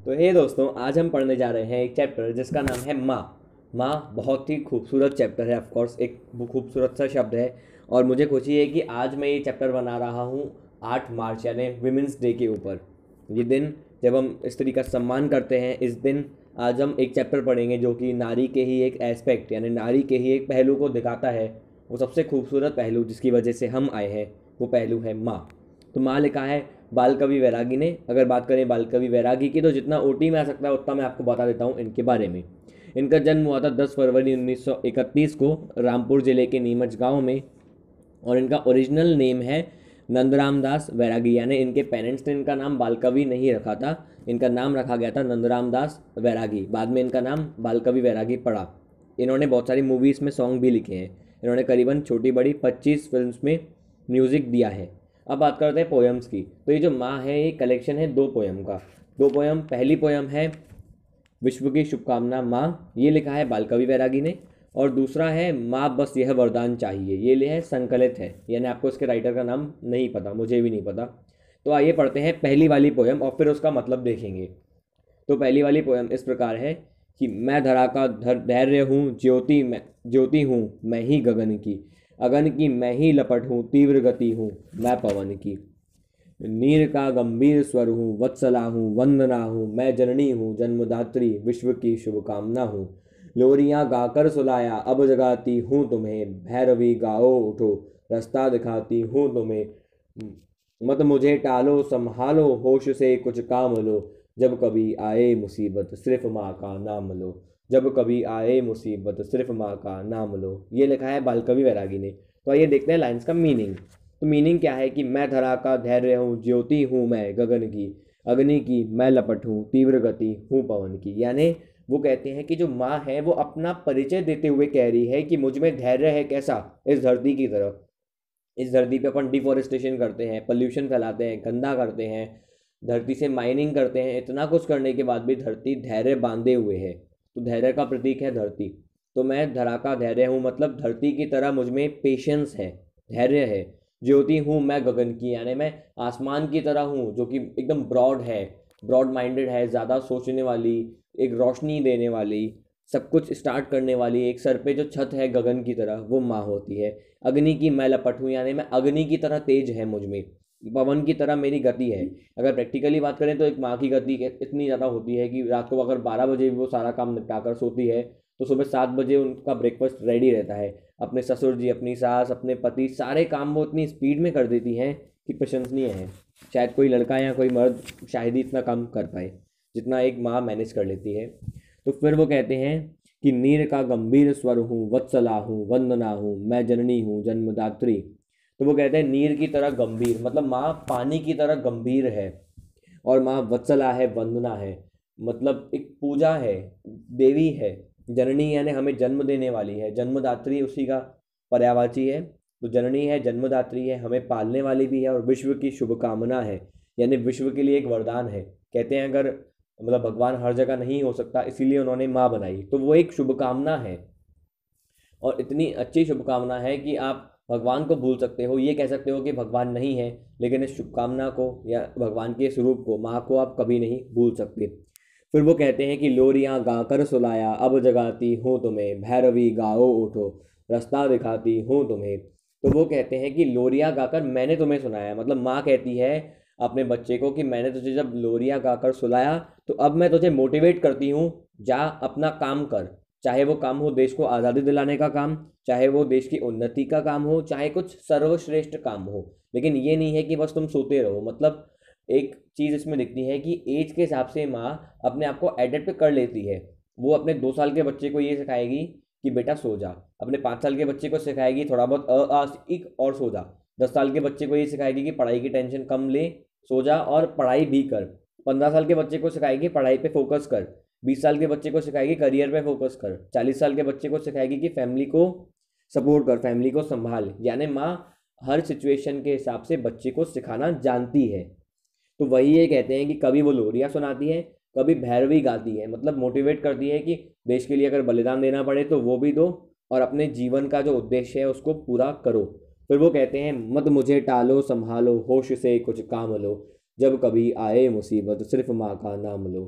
तो हे दोस्तों, आज हम पढ़ने जा रहे हैं एक चैप्टर जिसका नाम है माँ। माँ बहुत ही खूबसूरत चैप्टर है, ऑफ कोर्स एक खूबसूरत सा शब्द है। और मुझे खुशी है कि आज मैं ये चैप्टर बना रहा हूँ 8 मार्च यानी विमेंस डे के ऊपर। ये दिन जब हम स्त्री का सम्मान करते हैं, इस दिन आज हम एक चैप्टर पढ़ेंगे जो कि नारी के ही एक एस्पेक्ट यानी नारी के ही एक पहलू को दिखाता है। वो सबसे खूबसूरत पहलू जिसकी वजह से हम आए हैं, वो पहलू है माँ। तो माँ लिखा है बाल कवि वैरागी ने। अगर बात करें बाल कवि वैरागी की, तो जितना ओटी में आ सकता है उतना मैं आपको बता देता हूँ इनके बारे में। इनका जन्म हुआ था 10 फरवरी 1931 को रामपुर ज़िले के नीमच गांव में। और इनका ओरिजिनल नेम है नंदराम दास वैरागी, यानी इनके पेरेंट्स ने इनका नाम बाल कवि नहीं रखा था, इनका नाम रखा गया था नंदराम दास वैरागी। बाद में इनका नाम बाल कवि वैरागी पड़ा। इन्होंने बहुत सारी मूवीज़ में सॉन्ग भी लिखे हैं। इन्होंने करीबन छोटी बड़ी 25 फिल्म्स में म्यूज़िक दिया है। अब बात करते हैं पोएम्स की। तो ये जो माँ है, ये कलेक्शन है 2 पोएम का। 2 पोएम, पहली पोएम है विश्व की शुभकामना माँ, ये लिखा है बाल कवि वैरागी ने। और दूसरा है माँ बस यह वरदान चाहिए, ये है संकलित है, यानी आपको इसके राइटर का नाम नहीं पता, मुझे भी नहीं पता। तो आइए पढ़ते हैं पहली वाली पोएम और फिर उसका मतलब देखेंगे। तो पहली वाली पोएम इस प्रकार है कि मैं धरा का धैर्य हूँ, ज्योति हूँ मैं ही गगन की, अगन की मैं ही लपट हूँ, तीव्र गति हूँ मैं पवन की, नीर का गंभीर स्वर हूँ, वत्सला हूँ वंदना हूँ, मैं जननी हूँ जन्मदात्री, विश्व की शुभकामना हूँ, लोरियाँ गाकर सुलाया अब जगाती हूँ तुम्हें, भैरवी गाओ उठो रास्ता दिखाती हूँ तुम्हें, मत मुझे टालो संभालो होश से कुछ काम लो, जब कभी आए मुसीबत सिर्फ माँ का नाम लो, जब कभी आए मुसीबत सिर्फ माँ का नाम लो। ये लिखा है बाल कवि वैरागी ने। तो आइए देखते हैं लाइन्स का मीनिंग। तो मीनिंग क्या है कि मैं धरा का धैर्य हूँ, ज्योति हूँ मैं गगन की, अग्नि की मैं लपट हूँ, तीव्र गति हूँ पवन की। यानी वो कहते हैं कि जो माँ है वो अपना परिचय देते हुए कह रही है कि मुझ में धैर्य है। कैसा? इस धरती की तरफ। इस धरती पे अपन डिफॉरेस्टेशन करते हैं, पोल्यूशन फैलाते हैं, गंदा करते हैं, धरती से माइनिंग करते हैं, इतना कुछ करने के बाद भी धरती धैर्य बांधे हुए है। तो धैर्य का प्रतीक है धरती। तो मैं धरा का धैर्य हूँ, मतलब धरती की तरह मुझ में पेशेंस है, धैर्य है। ज्योति हूँ मैं गगन की, यानी मैं आसमान की तरह हूँ जो कि एकदम ब्रॉड है, ब्रॉड माइंडेड है, ज़्यादा सोचने वाली, एक रोशनी देने वाली, सब कुछ स्टार्ट करने वाली। एक सर पे जो छत है गगन की तरह, वो माँ होती है। अग्नि की मैं लपट हूँ, यानी मैं अग्नि की तरह तेज है मुझ में, पवन की तरह मेरी गति है। अगर प्रैक्टिकली बात करें तो एक माँ की गति इतनी ज़्यादा होती है कि रात को अगर 12 बजे भी वो सारा काम निपटा कर सोती है तो सुबह 7 बजे उनका ब्रेकफास्ट रेडी रहता है। अपने ससुर जी, अपनी सास, अपने पति, सारे काम वो इतनी स्पीड में कर देती हैं कि प्रशंसनीय है। शायद कोई लड़का या कोई मर्द शायद ही इतना काम कर पाए जितना एक माँ मैनेज कर लेती है। तो फिर वो कहते हैं कि नीर का गंभीर स्वर हूँ, वत्सला हूँ वंदना हूँ, मैं जननी हूँ जन्मदात्री। तो वो कहते हैं नीर की तरह गंभीर, मतलब माँ पानी की तरह गंभीर है। और माँ वत्सला है, वंदना है, मतलब एक पूजा है, देवी है। जननी यानी हमें जन्म देने वाली है, जन्मदात्री उसी का पर्यायवाची है। तो जननी है, जन्मदात्री है, हमें पालने वाली भी है, और विश्व की शुभकामना है, यानी विश्व के लिए एक वरदान है। कहते हैं अगर मतलब भगवान हर जगह नहीं हो सकता, इसीलिए उन्होंने माँ बनाई, तो वो एक शुभकामना है। और इतनी अच्छी शुभकामना है कि आप भगवान को भूल सकते हो, ये कह सकते हो कि भगवान नहीं है, लेकिन इस शुभकामना को या भगवान के स्वरूप को, माँ को आप कभी नहीं भूल सकते। फिर वो कहते हैं कि लोरियाँ गाकर सुलाया अब जगाती हूँ तुम्हें, भैरवी गाओ उठो रास्ता दिखाती हूँ तुम्हें। तो वो कहते हैं कि लोरियाँ गाकर मैंने तुम्हें सुनाया, मतलब माँ कहती है अपने बच्चे को कि मैंने तुझे जब लोरियाँ गाकर सुलाया तो अब मैं तुझे मोटिवेट करती हूँ, जा अपना काम कर। चाहे वो काम हो देश को आज़ादी दिलाने का काम, चाहे वो देश की उन्नति का काम हो, चाहे कुछ सर्वश्रेष्ठ काम हो, लेकिन ये नहीं है कि बस तुम सोते रहो। मतलब एक चीज़ इसमें दिखती है कि एज के हिसाब से माँ अपने आप को एडेप्ट कर लेती है। वो अपने 2 साल के बच्चे को ये सिखाएगी कि बेटा सो जा, अपने 5 साल के बच्चे को सिखाएगी थोड़ा बहुत आ सीख और सो जा, 10 साल के बच्चे को ये सिखाएगी कि पढ़ाई की टेंशन कम ले, सो जा और पढ़ाई भी कर, 15 साल के बच्चे को सिखाएगी पढ़ाई पे फोकस कर, 20 साल के बच्चे को सिखाएगी करियर पे फोकस कर, 40 साल के बच्चे को सिखाएगी कि फैमिली को सपोर्ट कर, फैमिली को संभाल। यानी माँ हर सिचुएशन के हिसाब से बच्चे को सिखाना जानती है। तो वही ये कहते हैं कि कभी वो लोरियाँ सुनाती है, कभी भैरवी गाती है, मतलब मोटिवेट करती है कि देश के लिए अगर बलिदान देना पड़े तो वो भी दो, और अपने जीवन का जो उद्देश्य है उसको पूरा करो। फिर वो कहते हैं मत मुझे टालो संभालो होश से कुछ काम लो, जब कभी आए मुसीबत सिर्फ माँ का नाम लो।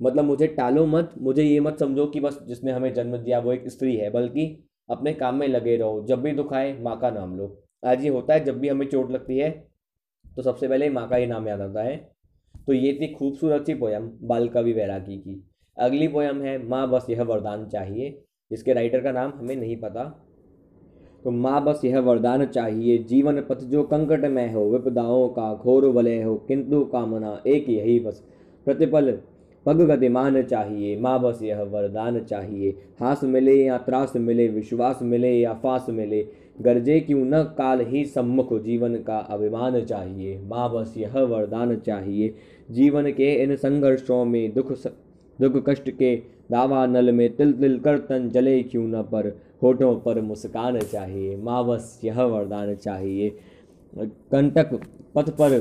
मतलब मुझे टालो मत, मुझे ये मत समझो कि बस जिसने हमें जन्म दिया वो एक स्त्री है, बल्कि अपने काम में लगे रहो। जब भी दुख आए माँ का नाम लो। आज ये होता है, जब भी हमें चोट लगती है तो सबसे पहले माँ का ही नाम याद आता है। तो ये थी खूबसूरत सी पोयम बाल कवि बैरागी की। अगली पोयम है माँ बस यह वरदान चाहिए, जिसके राइटर का नाम हमें नहीं पता। तो माँ बस यह वरदान चाहिए, जीवन पथ जो कंकट में हो, विपदाओं का घोर वलय हो, किंतु कामना एक यही बस, प्रतिपल पग गतिमान चाहिए। माँ बस यह वरदान चाहिए, हास मिले या त्रास मिले, विश्वास मिले या फास मिले, गरजे क्यों न काल ही सम्मुख, जीवन का अभिमान चाहिए। माँ बस यह वरदान चाहिए, जीवन के इन संघर्षों में दुख कष्ट के दावा नल में तिल तिल कर तन जले क्यों न पर, होठों पर मुस्कान चाहिए। माँ बस यह वरदान चाहिए, कंटक पथ पर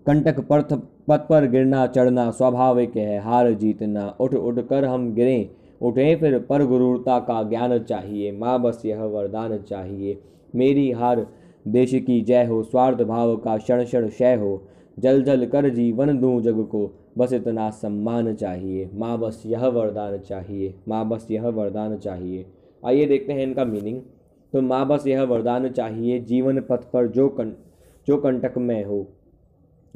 कंटक पथ पथ पर गिरना चढ़ना स्वाभाविक है, हार जीतना उठ उठ कर हम गिरें, उठें फिर पर गुरूरता का ज्ञान चाहिए। माँ बस यह वरदान चाहिए, मेरी हार देश की जय हो, स्वार्थ भाव का क्षण क्षण क्षय हो, जल जल कर जीवन दूं जग को, बस इतना सम्मान चाहिए। माँ बस यह वरदान चाहिए, माँ बस यह वरदान चाहिए। आइए देखते हैं इनका मीनिंग। तो माँ बस यह वरदान चाहिए, जीवन पथ पर जो कंटक में हो,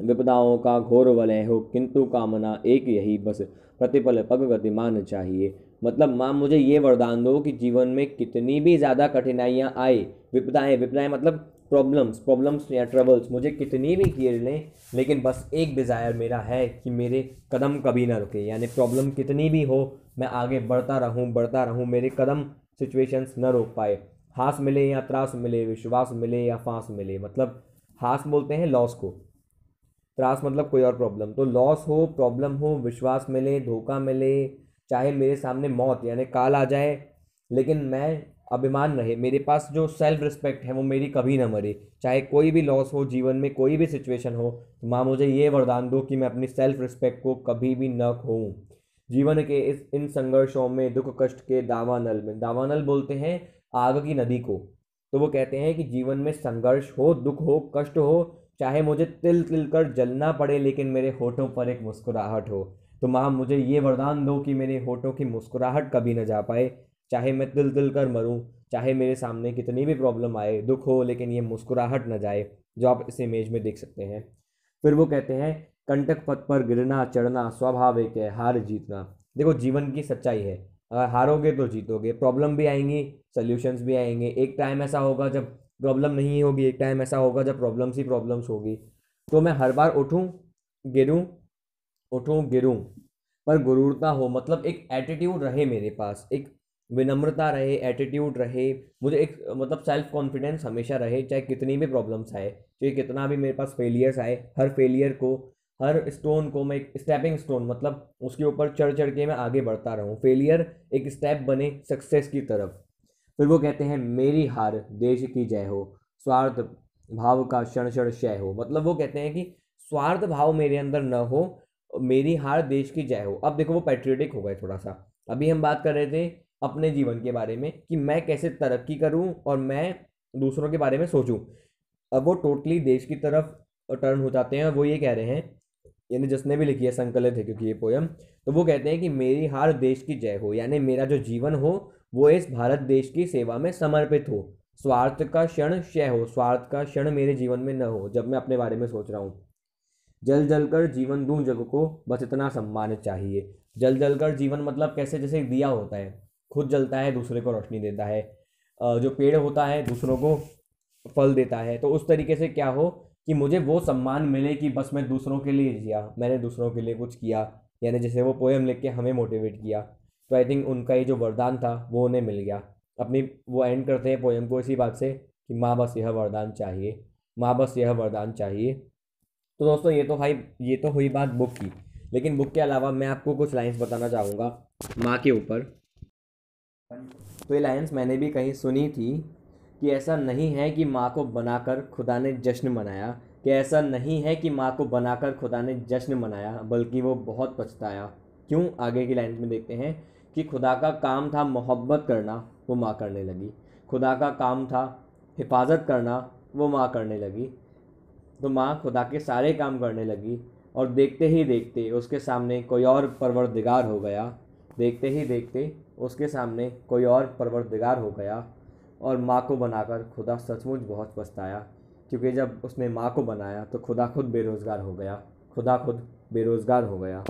विपदाओं का घोर वलय हो, किंतु कामना एक यही बस, प्रतिपल पग गतिमान चाहिए। मतलब माँ मुझे ये वरदान दो कि जीवन में कितनी भी ज़्यादा कठिनाइयाँ आए, विपदाएं मतलब प्रॉब्लम्स या ट्रबल्स मुझे कितनी भी घेर लें, लेकिन बस एक डिज़ायर मेरा है कि मेरे कदम कभी ना रुके। यानी प्रॉब्लम कितनी भी हो, मैं आगे बढ़ता रहूँ, मेरे कदम सिचुएशंस न रोक पाए। हास मिले या त्रास मिले, विश्वास मिले या फांस मिले। मतलब हास बोलते हैं लॉस को, त्रास मतलब कोई और प्रॉब्लम। तो लॉस हो, प्रॉब्लम हो, विश्वास मिले, धोखा मिले, चाहे मेरे सामने मौत यानी काल आ जाए, लेकिन मैं अभिमान रहे, मेरे पास जो सेल्फ रिस्पेक्ट है वो मेरी कभी ना मरे। चाहे कोई भी लॉस हो जीवन में, कोई भी सिचुएशन हो, तो माँ मुझे ये वरदान दो कि मैं अपनी सेल्फ रिस्पेक्ट को कभी भी न खोऊं। जीवन के इन संघर्षों में दुख कष्ट के दावानल में, दावानल बोलते हैं आग की नदी को। तो वो कहते हैं कि जीवन में संघर्ष हो, दुख हो, कष्ट हो, चाहे मुझे तिल तिल कर जलना पड़े, लेकिन मेरे होठों पर एक मुस्कुराहट हो। तो माँ मुझे ये वरदान दो कि मेरे होठों की मुस्कुराहट कभी न जा पाए, चाहे मैं तिल तिल कर मरूं, चाहे मेरे सामने कितनी भी प्रॉब्लम आए, दुख हो, लेकिन ये मुस्कुराहट न जाए, जो आप इस इमेज में देख सकते हैं। फिर वो कहते हैं कंटक पथ पर गिरना चढ़ना स्वाभाविक है, हार जीतना। देखो जीवन की सच्चाई है, अगर हारोगे तो जीतोगे, प्रॉब्लम भी आएंगी, सॉल्यूशंस भी आएंगे। एक टाइम ऐसा होगा जब प्रॉब्लम नहीं होगी, एक टाइम ऐसा होगा जब प्रॉब्लम्स ही प्रॉब्लम्स होगी। तो मैं हर बार गिरूं उठूं गिरूं, पर गुरूरता हो, मतलब एक एटीट्यूड रहे मेरे पास, एक विनम्रता रहे, एटीट्यूड रहे, मुझे एक मतलब सेल्फ कॉन्फिडेंस हमेशा रहे, चाहे कितनी भी प्रॉब्लम्स आए, चाहे कितना भी मेरे पास फेलियर्स आए, हर फेलियर को, हर स्टोन को मैं एक स्टेपिंग स्टोन, मतलब उसके ऊपर चढ़ चढ़ के मैं आगे बढ़ता रहूं, फेलियर एक स्टेप बने सक्सेस की तरफ। फिर वो कहते हैं मेरी हार देश की जय हो, स्वार्थ भाव का क्षण क्षण क्षय हो। मतलब वो कहते हैं कि स्वार्थ भाव मेरे अंदर न हो, मेरी हार देश की जय हो। अब देखो वो पैट्रियोटिक हो गए थोड़ा सा। अभी हम बात कर रहे थे अपने जीवन के बारे में कि मैं कैसे तरक्की करूं और मैं दूसरों के बारे में सोचूं। अब वो टोटली देश की तरफ टर्न हो जाते हैं और वो ये कह रहे हैं, यानी जिसने भी लिखी है, संकलित है क्योंकि ये पोयम, तो वो कहते हैं कि मेरी हार देश की जय हो, यानी मेरा जो जीवन हो वो इस भारत देश की सेवा में समर्पित हो। स्वार्थ का क्षण क्षय हो, स्वार्थ का क्षण मेरे जीवन में न हो जब मैं अपने बारे में सोच रहा हूँ। जल जल कर जीवन दूं जग को, बस इतना सम्मान चाहिए। जल जल कर जीवन मतलब कैसे, जैसे एक दिया होता है, खुद जलता है दूसरे को रोशनी देता है, जो पेड़ होता है दूसरों को फल देता है। तो उस तरीके से क्या हो कि मुझे वो सम्मान मिले कि बस मैं दूसरों के लिए जिया, मैंने दूसरों के लिए कुछ किया, यानी जैसे वो पोएम लिख के हमें मोटिवेट किया। तो आई थिंक उनका ये जो वरदान था वो उन्हें मिल गया। अपनी वो एंड करते हैं पोएम को इसी बात से कि माँ बस यह वरदान चाहिए, माँ बस यह वरदान चाहिए। तो दोस्तों ये तो हुई बात बुक की, लेकिन बुक के अलावा मैं आपको कुछ लाइंस बताना चाहूँगा माँ के ऊपर। तो ये लाइंस मैंने भी कहीं सुनी थी कि ऐसा नहीं है कि माँ को बनाकर खुदा ने जश्न मनाया, कि ऐसा नहीं है कि माँ को बनाकर खुदा ने जश्न मनाया, बल्कि वो बहुत पछताया। क्यों, आगे की लाइन में देखते हैं कि खुदा का काम था मोहब्बत करना, वो माँ करने लगी। खुदा का काम था हिफाजत करना, वो माँ करने लगी। तो माँ खुदा के सारे काम करने लगी, और देखते ही देखते उसके सामने कोई और परवरदिगार हो गया। देखते ही देखते उसके सामने कोई और परवरदिगार हो गया और माँ को बनाकर खुदा सचमुच बहुत पछताया, क्योंकि जब उसने माँ को बनाया तो खुदा खुद बेरोज़गार हो गया। खुदा खुद बेरोज़गार हो गया।